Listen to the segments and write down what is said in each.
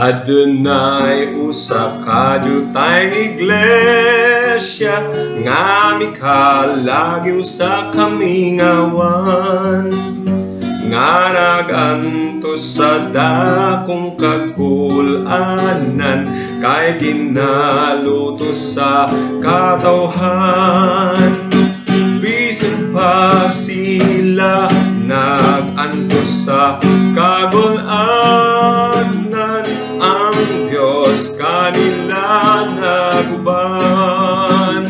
Adunay usa ka jutay iglesia, nga mikalagi usa kami ngawan, nga nagantos sa dakong kagul-anan, kay ginalutos sa katawhan. Bisan pa sila nagantos sa kagul-anan, ang Diyos kanila naguban.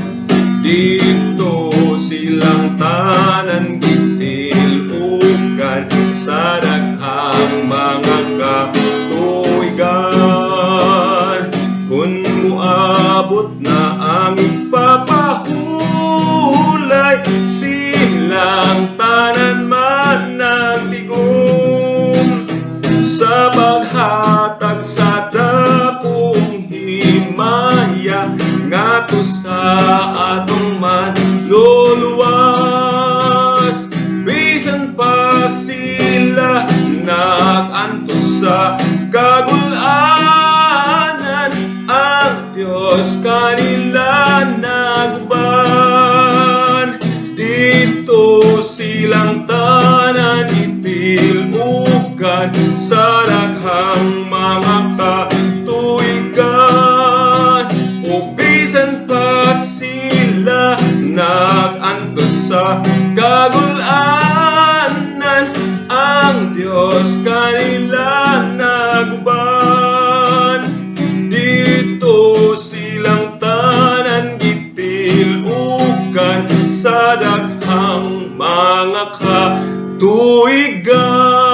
Dito silang tanan gitilugan, sa daghang mga katuigan. Kung muabot na ang ipapahulay, silang tanan man nagtigom sa paghatag sa dakong himaya, ngadto sa atong manluluwas. Bisan pa sila nagantos sa kagul-anan, ang Diyos kanila naguban. Dito silang tanan itilugan, sa daghang mga katuigan. O bisan pa sila nagantos sa kagul-anan, ang Diyos kanila naguban. Dito silang tanan gitilugan, sa daghang mga katuigan.